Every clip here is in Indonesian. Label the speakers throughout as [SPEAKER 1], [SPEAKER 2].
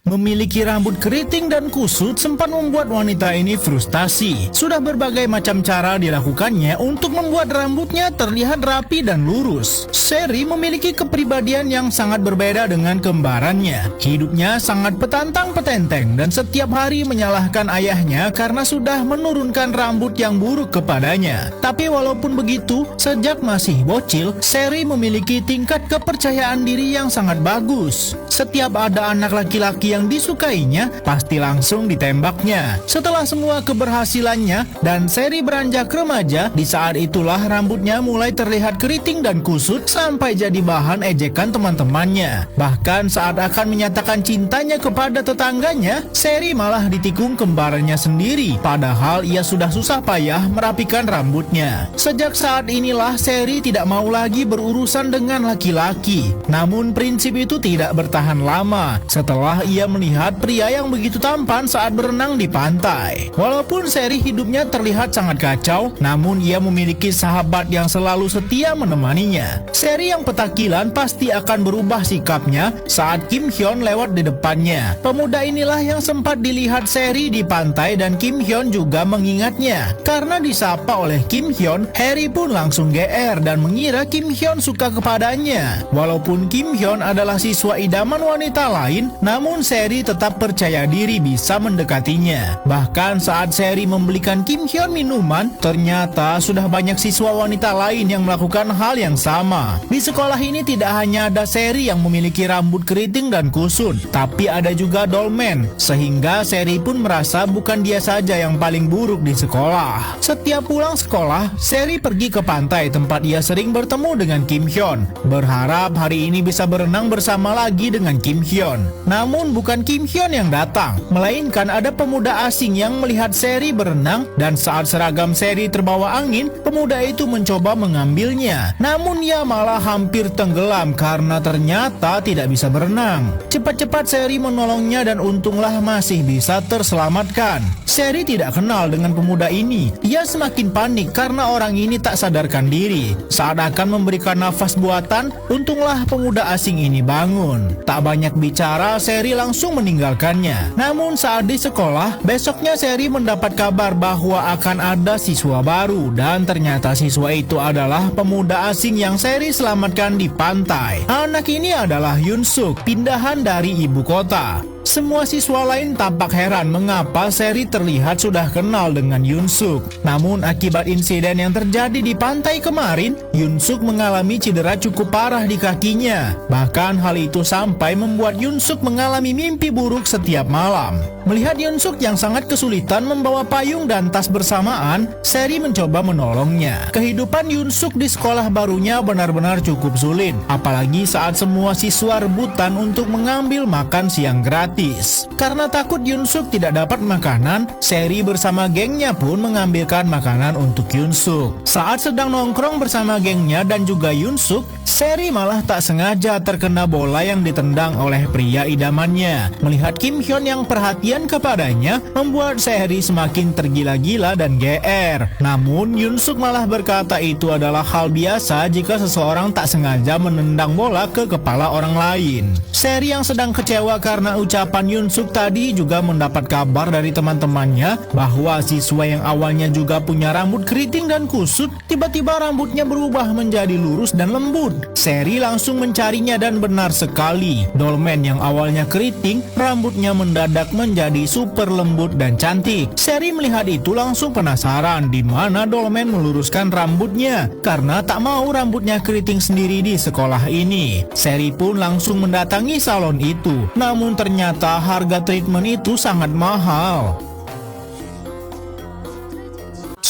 [SPEAKER 1] Memiliki rambut keriting dan kusut sempat membuat wanita ini frustasi. Sudah berbagai macam cara dilakukannya untuk membuat rambutnya terlihat rapi dan lurus. Sherry memiliki kepribadian yang sangat berbeda dengan kembarannya. Hidupnya sangat petantang petenteng dan setiap hari menyalahkan ayahnya karena sudah menurunkan rambut yang buruk kepadanya. Tapi walaupun begitu, sejak masih bocil, Sherry memiliki tingkat kepercayaan diri yang sangat bagus. Setiap ada anak laki-laki yang disukainya, pasti langsung ditembaknya. Setelah semua keberhasilannya dan Sherry beranjak remaja, di saat itulah rambutnya mulai terlihat keriting dan kusut sampai jadi bahan ejekan teman-temannya. Bahkan saat akan menyatakan cintanya kepada tetangganya, Sherry malah ditikung kembarannya sendiri, padahal ia sudah susah payah merapikan rambutnya. Sejak saat inilah Sherry tidak mau lagi berurusan dengan laki-laki. Namun prinsip itu tidak bertahan lama setelah ia melihat pria yang begitu tampan saat berenang di pantai. Walaupun Sherry hidupnya terlihat sangat kacau, namun ia memiliki sahabat yang selalu setia menemaninya. Sherry yang petakilan pasti akan berubah sikapnya saat Kim Hyun lewat di depannya. Pemuda inilah yang sempat dilihat Sherry di pantai dan Kim Hyun juga mengingatnya. Karena disapa oleh Kim Hyun, Harry pun langsung GR dan mengira Kim Hyun suka kepadanya. Walaupun Kim Hyun adalah siswa idaman wanita lain, namun Sherry tetap percaya diri bisa mendekatinya. Bahkan saat Sherry membelikan Kim Hyun minuman, ternyata sudah banyak siswa wanita lain yang melakukan hal yang sama. Di sekolah ini tidak hanya ada Sherry yang memiliki rambut keriting dan kusut, tapi ada juga Dolmen, sehingga Sherry pun merasa bukan dia saja yang paling buruk di sekolah. Setiap pulang sekolah, Sherry pergi ke pantai tempat ia sering bertemu dengan Kim Hyun, berharap hari ini bisa berenang bersama lagi dengan Kim Hyun. Namun bukan Kim Hyun yang datang, melainkan ada pemuda asing yang melihat Sherry berenang, dan saat seragam Sherry terbawa angin, pemuda itu mencoba mengambilnya. Namun ia malah hampir tenggelam karena ternyata tidak bisa berenang. Cepat-cepat Sherry menolongnya dan untunglah masih bisa terselamatkan. Sherry tidak kenal dengan pemuda ini. Ia semakin panik karena orang ini tak sadarkan diri. Saat akan memberikan nafas buatan, untunglah pemuda asing ini bangun. Tak banyak bicara, Sherry langsung meninggalkannya. Namun saat di sekolah, besoknya Sherry mendapat kabar bahwa akan ada siswa baru, dan ternyata siswa itu adalah pemuda asing yang Sherry selamatkan di pantai. Anak ini adalah Yoon Suk, pindahan dari ibu kota. Semua siswa lain tampak heran mengapa Sherry terlihat sudah kenal dengan Yoon Suk. Namun akibat insiden yang terjadi di pantai kemarin, Yoon Suk mengalami cedera cukup parah di kakinya. Bahkan hal itu sampai membuat Yoon Suk mengalami mimpi buruk setiap malam. Melihat Yoon Suk yang sangat kesulitan membawa payung dan tas bersamaan, Sherry mencoba menolongnya. Kehidupan Yoon Suk di sekolah barunya benar-benar cukup sulit, apalagi saat semua siswa rebutan untuk mengambil makan siang gratis. Karena takut Yoon Suk tidak dapat makanan, Sherry bersama gengnya pun mengambilkan makanan untuk Yoon Suk. Saat sedang nongkrong bersama gengnya dan juga Yoon Suk, Sherry malah tak sengaja terkena bola yang ditendang oleh pria idamannya. Melihat Kim Hyun yang perhatian kepadanya, membuat Sherry semakin tergila-gila dan GR. Namun Yoon Suk malah berkata itu adalah hal biasa jika seseorang tak sengaja menendang bola ke kepala orang lain. Sherry yang sedang kecewa karena ucapan Yoon Suk tadi juga mendapat kabar dari teman-temannya bahwa siswa yang awalnya juga punya rambut keriting dan kusut, tiba-tiba rambutnya berubah menjadi lurus dan lembut. Sherry langsung mencarinya dan benar sekali, Dolmen yang awalnya keriting, rambutnya mendadak menjadi super lembut dan cantik. Sherry melihat itu langsung penasaran di mana Dolmen meluruskan rambutnya karena tak mau rambutnya keriting sendiri di sekolah ini. Sherry pun langsung mendatangi salon itu, namun ternyata harga treatment itu sangat mahal.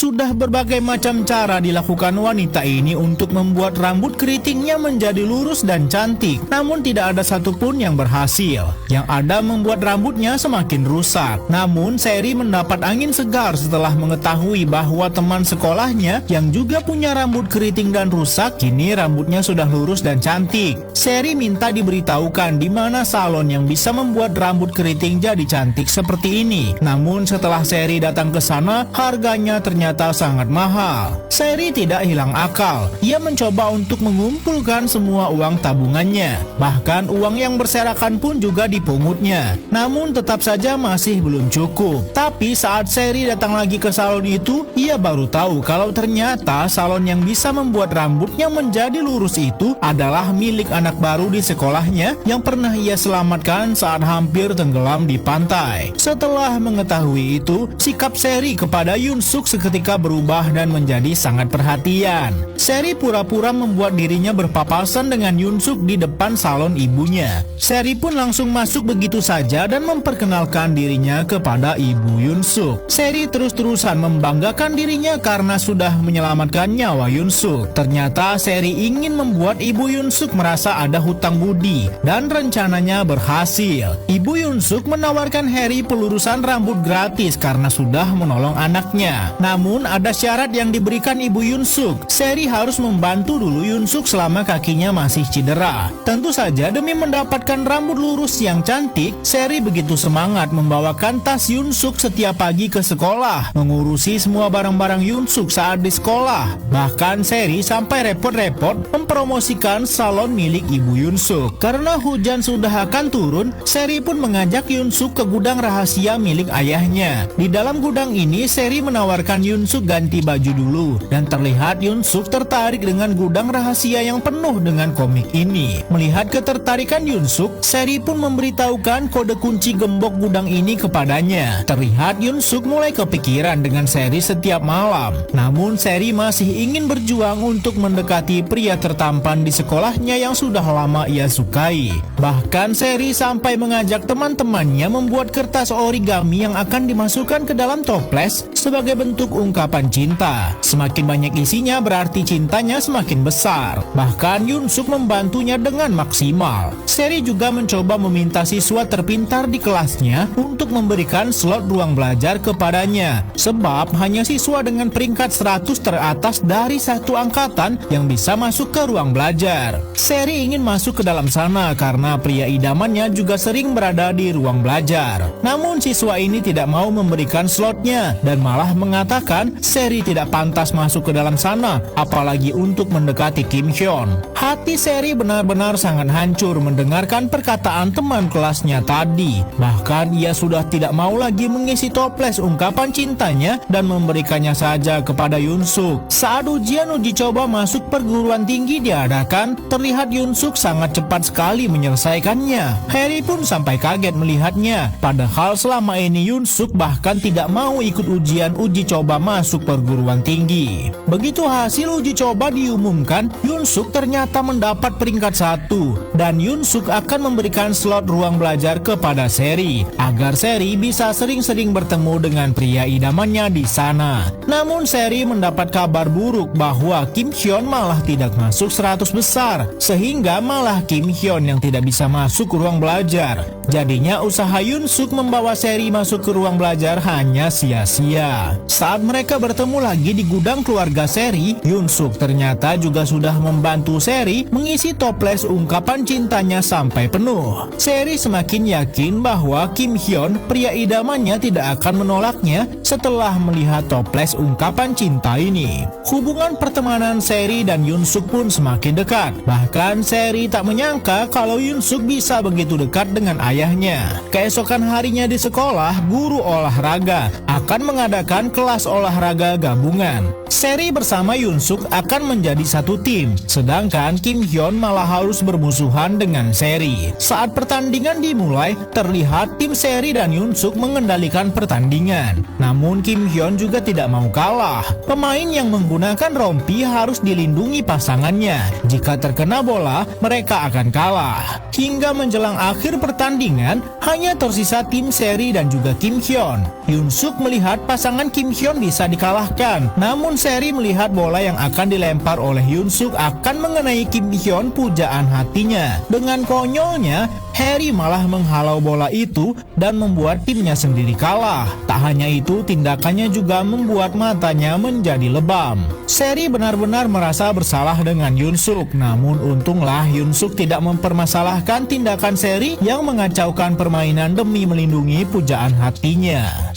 [SPEAKER 1] Sudah berbagai macam cara dilakukan wanita ini untuk membuat rambut keritingnya menjadi lurus dan cantik, namun tidak ada satupun yang berhasil. Yang ada membuat rambutnya semakin rusak. Namun Sherry mendapat angin segar setelah mengetahui bahwa teman sekolahnya yang juga punya rambut keriting dan rusak, kini rambutnya sudah lurus dan cantik. Sherry minta diberitahukan di mana salon yang bisa membuat rambut keriting jadi cantik seperti ini. Namun setelah Sherry datang ke sana, harganya ternyata ternyata sangat mahal. Seri tidak hilang akal. Ia mencoba untuk mengumpulkan semua uang tabungannya. Bahkan uang yang berserakan pun juga dipungutnya. Namun tetap saja masih belum cukup. Tapi saat Seri datang lagi ke salon itu, ia baru tahu kalau ternyata salon yang bisa membuat rambutnya menjadi lurus itu adalah milik anak baru di sekolahnya yang pernah ia selamatkan saat hampir tenggelam di pantai. Setelah mengetahui itu, sikap Seri kepada Yoon-suk seketika berubah dan menjadi sangat perhatian. Seri pura-pura membuat dirinya berpapasan dengan Yoon-suk di depan salon ibunya. Seri pun langsung masuk begitu saja dan memperkenalkan dirinya kepada ibu Yoon-suk. Seri terus-terusan membanggakan dirinya karena sudah menyelamatkan nyawa Yoon-suk. Ternyata Seri ingin membuat ibu Yoon-suk merasa ada hutang budi dan rencananya berhasil. Ibu Yoon-suk menawarkan Harry pelurusan rambut gratis karena sudah menolong anaknya. Namun ada syarat yang diberikan ibu Yoon-suk. Seri harus membantu dulu Yoon-suk selama kakinya masih cedera. Tentu saja demi mendapatkan rambut lurus yang cantik, Seri begitu semangat membawakan tas Yoon-suk setiap pagi ke sekolah, mengurusi semua barang-barang Yoon-suk saat di sekolah. Bahkan Seri sampai repot-repot mempromosikan salon milik ibu Yoon-suk. Karena hujan sudah akan turun, Seri pun mengajak Yoon-suk ke gudang rahasia milik ayahnya. Di dalam gudang ini, Seri menawarkan Yoon-suk ganti baju dulu, dan terlihat Yoon-suk tertarik dengan gudang rahasia yang penuh dengan komik ini. Melihat ketertarikan Yoon-suk, Seri pun memberitahukan kode kunci gembok gudang ini kepadanya. Terlihat Yoon-suk mulai kepikiran dengan Seri setiap malam. Namun Seri masih ingin berjuang untuk mendekati pria tertampan di sekolahnya yang sudah lama ia sukai. Bahkan Seri sampai mengajak teman-temannya membuat kertas origami yang akan dimasukkan ke dalam toples sebagai bentuk ungkapan cinta. Semakin banyak isinya berarti cintanya semakin besar. Bahkan Yoon-suk membantunya dengan maksimal. Seri juga mencoba meminta siswa terpintar di kelasnya untuk memberikan slot ruang belajar kepadanya. Sebab hanya siswa dengan peringkat 100 teratas dari satu angkatan yang bisa masuk ke ruang belajar. Seri ingin masuk ke dalam sana karena pria idamannya juga sering berada di ruang belajar. Namun siswa ini tidak mau memberikan slotnya dan malah mengatakan Seri tidak pantas masuk ke dalam sana, apalagi untuk mendekati Kim Hyun. Hati Seri benar-benar sangat hancur mendengarkan perkataan teman kelasnya tadi. Bahkan ia sudah tidak mau lagi mengisi toples ungkapan cintanya dan memberikannya saja kepada Yoon-suk. Saat ujian uji coba masuk perguruan tinggi diadakan, terlihat Yoon-suk sangat cepat sekali menyelesaikannya. Harry pun sampai kaget melihatnya. Padahal selama ini Yoon-suk bahkan tidak mau ikut ujian uji coba masuk perguruan tinggi. Begitu hasil uji coba diumumkan, Yoon-suk ternyata mendapat peringkat 1 dan Yoon-suk akan memberikan slot ruang belajar kepada Seri agar Seri bisa sering-sering bertemu dengan pria idamannya di sana. Namun Seri mendapat kabar buruk bahwa Kim Hyun malah tidak masuk 100 besar, sehingga malah Kim Hyun yang tidak bisa masuk ke ruang belajar. Jadinya usaha Yoon-suk membawa Seri masuk ke ruang belajar hanya sia-sia. Saat mereka bertemu lagi di gudang keluarga Seri, Yoon-suk ternyata juga sudah membantu Seri mengisi toples ungkapan cintanya sampai penuh. Seri semakin yakin bahwa Kim Hyun, pria idamannya, tidak akan menolaknya setelah melihat toples ungkapan cinta ini. Hubungan pertemanan Seri dan Yoon-suk pun semakin dekat. Bahkan Seri tak menyangka kalau Yoon-suk bisa begitu dekat dengan ayahnya. Keesokan harinya di sekolah, guru olahraga akan mengadakan kelas olahraga gabungan. Seri bersama Yoon-suk akan menjadi satu tim, sedangkan Kim Hyun malah harus bermusuhan dengan Seri. Saat pertandingan dimulai, terlihat tim Seri dan Yoon-suk mengendalikan pertandingan. Namun Kim Hyun juga tidak mau kalah. Pemain yang menggunakan rompi harus dilindungi pasangannya. Jika terkena bola, mereka akan kalah. Hingga menjelang akhir pertandingan, hanya tersisa tim Seri dan juga Kim Hyun. Yoon-suk melihat pasangan Kim Hyun bisa dikalahkan. Namun Seri melihat bola yang akan dilempar oleh Yoon-suk akan mengenai Kim Hyun pujaan hatinya. Dengan konyolnya, Harry malah menghalau bola itu dan membuat timnya sendiri kalah. Tak hanya itu, tindakannya juga membuat matanya menjadi lebam. Seri benar-benar merasa bersalah dengan Yoon-suk. Namun untunglah Yoon-suk tidak mempermasalahkan tindakan Seri yang mengacaukan permainan demi melindungi pujaan hatinya.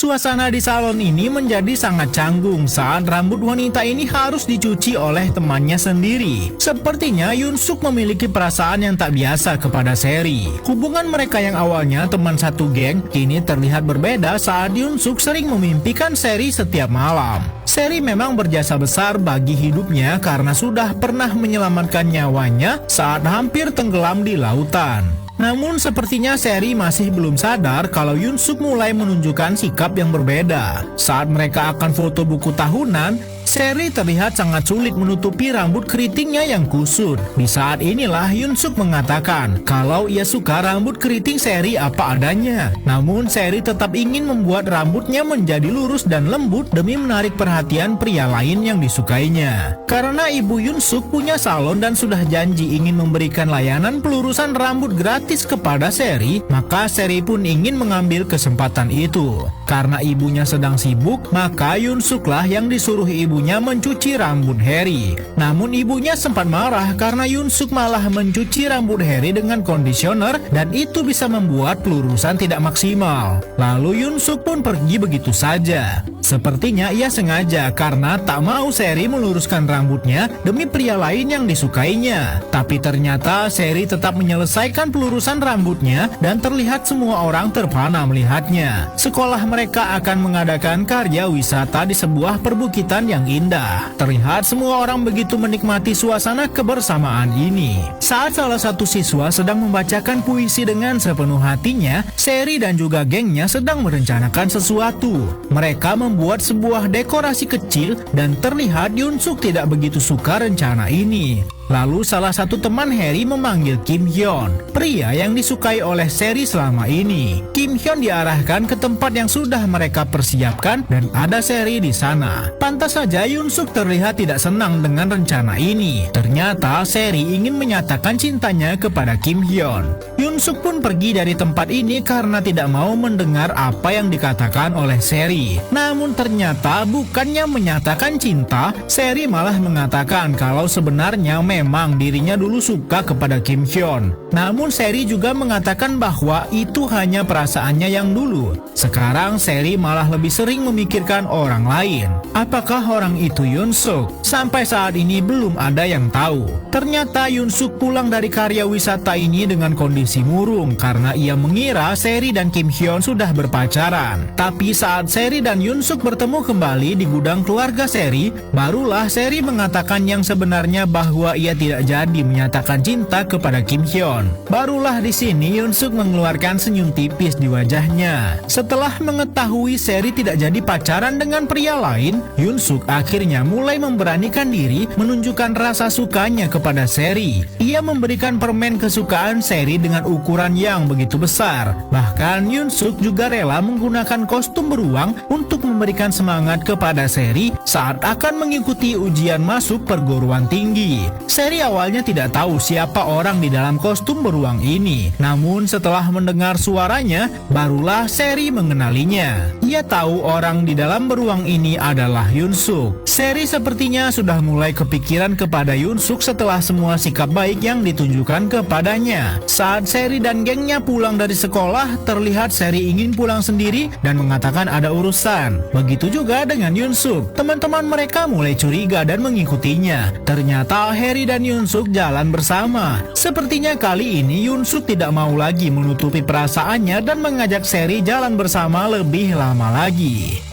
[SPEAKER 1] Suasana di salon ini menjadi sangat canggung saat rambut wanita ini harus dicuci oleh temannya sendiri. Sepertinya Yoon Suk memiliki perasaan yang tak biasa kepada Seri. Hubungan mereka yang awalnya teman satu geng kini terlihat berbeda saat Yoon Suk sering memimpikan Seri setiap malam. Seri memang berjasa besar bagi hidupnya karena sudah pernah menyelamatkan nyawanya saat hampir tenggelam di lautan. Namun sepertinya Seri masih belum sadar kalau Yoon Suk mulai menunjukkan sikap yang berbeda. Saat mereka akan foto buku tahunan, Seri terlihat sangat sulit menutupi rambut keritingnya yang kusut. Di saat inilah Yoon Suk mengatakan kalau ia suka rambut keriting Seri apa adanya. Namun Seri tetap ingin membuat rambutnya menjadi lurus dan lembut demi menarik perhatian pria lain yang disukainya. Karena ibu Yoon Suk punya salon dan sudah janji ingin memberikan layanan pelurusan rambut gratis kepada Seri, maka Seri pun ingin mengambil kesempatan itu. Karena ibunya sedang sibuk, maka Yoon Suklah yang disuruh ibunya mencuci rambut Harry. Namun ibunya sempat marah karena Yoon Suk malah mencuci rambut Harry dengan kondisioner dan itu bisa membuat pelurusan tidak maksimal. Lalu Yoon Suk pun pergi begitu saja. Sepertinya ia sengaja karena tak mau Seri meluruskan rambutnya demi pria lain yang disukainya. Tapi ternyata Seri tetap menyelesaikan pelurusan rambutnya dan terlihat semua orang terpana melihatnya. Sekolah mereka akan mengadakan karya wisata di sebuah perbukitan yang indah. Terlihat semua orang begitu menikmati suasana kebersamaan ini. Saat salah satu siswa sedang membacakan puisi dengan sepenuh hatinya, Seri dan juga gengnya sedang merencanakan sesuatu. Mereka membuat sebuah dekorasi kecil dan terlihat Yoon Suk tidak begitu suka rencana ini. Lalu salah satu teman Harry memanggil Kim Hyun, pria yang disukai oleh Seri selama ini. Kim Hyun diarahkan ke tempat yang sudah mereka persiapkan dan ada Seri di sana. Pantas saja Yoon Suk terlihat tidak senang dengan rencana ini. Ternyata Seri ingin menyatakan cintanya kepada Kim Hyun. Yoon Suk pun pergi dari tempat ini karena tidak mau mendengar apa yang dikatakan oleh Seri. Namun ternyata bukannya menyatakan cinta, Seri malah mengatakan kalau sebenarnya memang dirinya dulu suka kepada Kim Hyun. Namun Seri juga mengatakan bahwa itu hanya perasaannya yang dulu. Sekarang Seri malah lebih sering memikirkan orang lain. Apakah orang itu Yoon Suk? Sampai saat ini belum ada yang tahu. Ternyata Yoon Suk pulang dari karya wisata ini dengan kondisi murung karena ia mengira Seri dan Kim Hyun sudah berpacaran. Tapi saat Seri dan Yoon Suk bertemu kembali di gudang keluarga Seri, barulah Seri mengatakan yang sebenarnya bahwa ia tidak jadi menyatakan cinta kepada Kim Hyun. Barulah di sini Yoon Suk mengeluarkan senyum tipis di wajahnya. Setelah mengetahui Seri tidak jadi pacaran dengan pria lain, Yoon Suk akhirnya mulai memberanikan diri menunjukkan rasa sukanya kepada Seri. Ia memberikan permen kesukaan Seri dengan ukuran yang begitu besar. Bahkan Yoon Suk juga rela menggunakan kostum beruang untuk memberikan semangat kepada Seri saat akan mengikuti ujian masuk perguruan tinggi. Seri awalnya tidak tahu siapa orang di dalam kostum beruang ini. Namun setelah mendengar suaranya, barulah Seri mengenalinya. Ia tahu orang di dalam beruang ini adalah Yoon Suk. Seri sepertinya sudah mulai kepikiran kepada Yoon Suk setelah semua sikap baik yang ditunjukkan kepadanya. Saat Seri dan gengnya pulang dari sekolah, terlihat Seri ingin pulang sendiri dan mengatakan ada urusan. Begitu juga dengan Yoon Suk. Teman-teman mereka mulai curiga dan mengikutinya. Ternyata Harry dan Yoon Suk jalan bersama. Sepertinya kali ini Yoon Suk tidak mau lagi menutupi perasaannya dan mengajak Seri jalan bersama lebih lama lagi.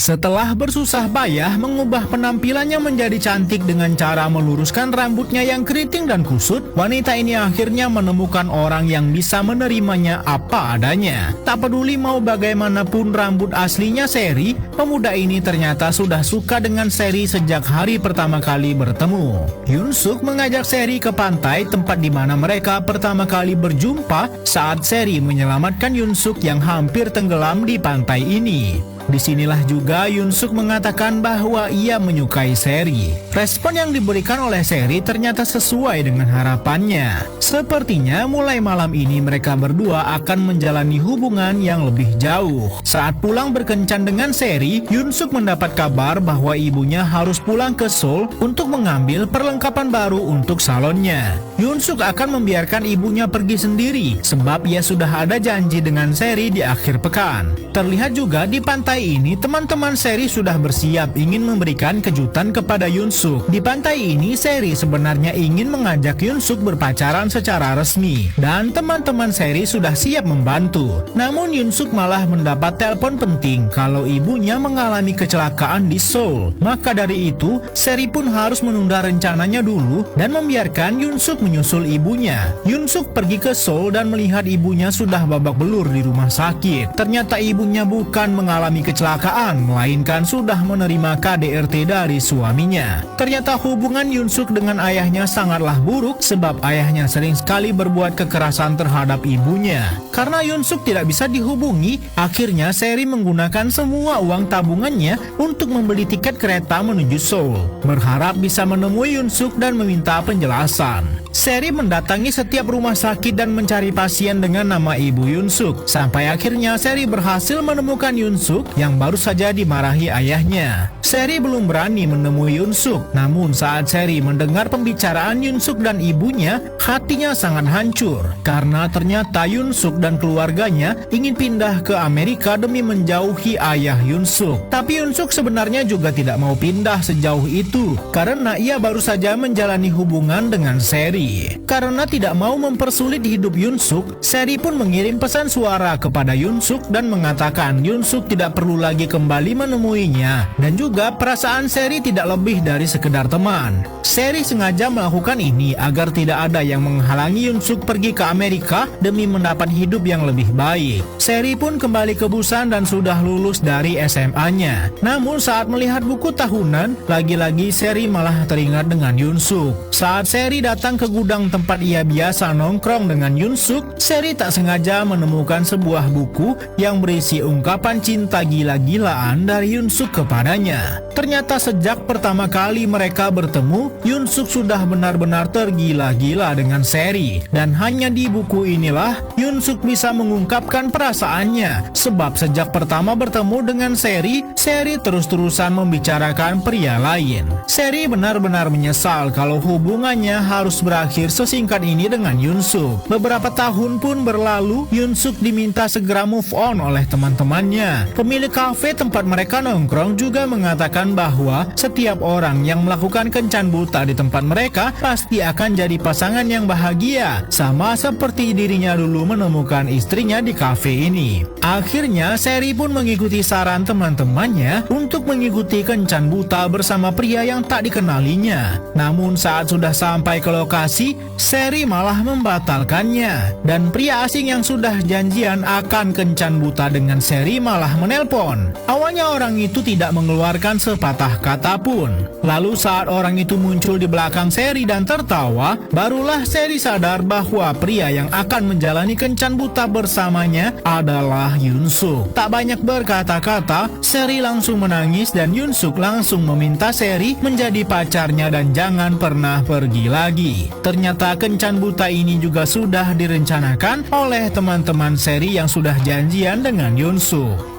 [SPEAKER 1] Setelah bersusah payah mengubah penampilannya menjadi cantik dengan cara meluruskan rambutnya yang keriting dan kusut, wanita ini akhirnya menemukan orang yang bisa menerimanya apa adanya. Tak peduli mau bagaimanapun rambut aslinya Seri, pemuda ini ternyata sudah suka dengan Seri sejak hari pertama kali bertemu. Yoon Suk mengajak Seri ke pantai, tempat di mana mereka pertama kali berjumpa saat Seri menyelamatkan Yoon Suk yang hampir tenggelam di pantai ini. Disinilah juga Yoon Suk mengatakan bahwa ia menyukai Seri. Respon yang diberikan oleh Seri ternyata sesuai dengan harapannya. Sepertinya mulai malam ini mereka berdua akan menjalani hubungan yang lebih jauh. Saat pulang berkencan dengan Seri, Yoon Suk mendapat kabar bahwa ibunya harus pulang ke Seoul untuk mengambil perlengkapan baru untuk salonnya. Yoon Suk akan membiarkan ibunya pergi sendiri sebab ia sudah ada janji dengan Seri di akhir pekan. Terlihat juga di pantai ini teman-teman Seri sudah bersiap ingin memberikan kejutan kepada Yoon Suk. Di pantai ini Seri sebenarnya ingin mengajak Yoon Suk berpacaran secara resmi dan teman-teman Seri sudah siap membantu. Namun Yoon Suk malah mendapat telepon penting kalau ibunya mengalami kecelakaan di Seoul. Maka dari itu Seri pun harus menunda rencananya dulu dan membiarkan Yoon Suk menyusul ibunya. Yoon Suk pergi ke Seoul dan melihat ibunya sudah babak belur di rumah sakit. Ternyata ibunya bukan mengalami kecelakaan, melainkan sudah menerima KDRT dari suaminya. Ternyata hubungan Yoon Suk dengan ayahnya sangatlah buruk sebab ayahnya sering sekali berbuat kekerasan terhadap ibunya. Karena Yoon Suk tidak bisa dihubungi, akhirnya Seri menggunakan semua uang tabungannya untuk membeli tiket kereta menuju Seoul, berharap bisa menemui Yoon Suk dan meminta penjelasan. Seri mendatangi setiap rumah sakit dan mencari pasien dengan nama ibu Yoon Suk. Sampai akhirnya Seri berhasil menemukan Yoon Suk yang baru saja dimarahi ayahnya. Seri belum berani menemui Yoon Suk, namun saat Seri mendengar pembicaraan Yoon Suk dan ibunya, hatinya sangat hancur. Karena ternyata Yoon Suk dan keluarganya ingin pindah ke Amerika demi menjauhi ayah Yoon Suk. Tapi Yoon Suk sebenarnya juga tidak mau pindah sejauh itu, karena ia baru saja menjalani hubungan dengan Seri. Karena tidak mau mempersulit hidup Yoon Suk, Seri pun mengirim pesan suara kepada Yoon Suk dan mengatakan Yoon Suk tidak perlu lagi kembali menemuinya dan juga perasaan Seri tidak lebih dari sekedar teman. Seri sengaja melakukan ini agar tidak ada yang menghalangi Yoon Suk pergi ke Amerika demi mendapat hidup yang lebih baik. Seri pun kembali ke Busan dan sudah lulus dari SMA-nya. Namun saat melihat buku tahunan, lagi-lagi Seri malah teringat dengan Yoon Suk. Saat Seri datang ke gudang tempat ia biasa nongkrong dengan Yoon Suk, Seri tak sengaja menemukan sebuah buku yang berisi ungkapan cinta gila-gilaan dari Yoon Suk kepadanya. Ternyata sejak pertama kali mereka bertemu, Yoon Suk sudah benar-benar tergila-gila dengan Seri. Dan hanya di buku inilah Yoon Suk bisa mengungkapkan perasaannya. Sebab sejak pertama bertemu dengan Seri, Seri terus-terusan membicarakan pria lain. Seri benar-benar menyesal kalau hubungannya harus berakhir sesingkat ini dengan Yoon Suk. Beberapa tahun pun berlalu, Yoon Suk diminta segera move on oleh teman-temannya. Pemilik kafe tempat mereka nongkrong juga mengatakan bahwa setiap orang yang melakukan kencan buta di tempat mereka pasti akan jadi pasangan yang bahagia, sama seperti dirinya dulu menemukan istrinya di kafe ini. Akhirnya Seri pun mengikuti saran teman-temannya untuk mengikuti kencan buta bersama pria yang tak dikenalinya. Namun saat sudah sampai ke lokasi, Seri malah membatalkannya. Dan pria asing yang sudah janjian akan kencan buta dengan Seri malah menelpon. Awalnya orang itu tidak mengeluarkan sepatah kata pun. Lalu saat orang itu muncul di belakang Seri dan tertawa, barulah Seri sadar bahwa pria yang akan menjalani kencan buta bersamanya adalah Yoon Suk. Tak banyak berkata-kata, Seri langsung menangis dan Yoon Suk langsung meminta Seri menjadi pacarnya dan jangan pernah pergi lagi. Ternyata kencan buta ini juga sudah direncanakan oleh teman-teman Seri yang sudah janjian dengan Yoon Suk.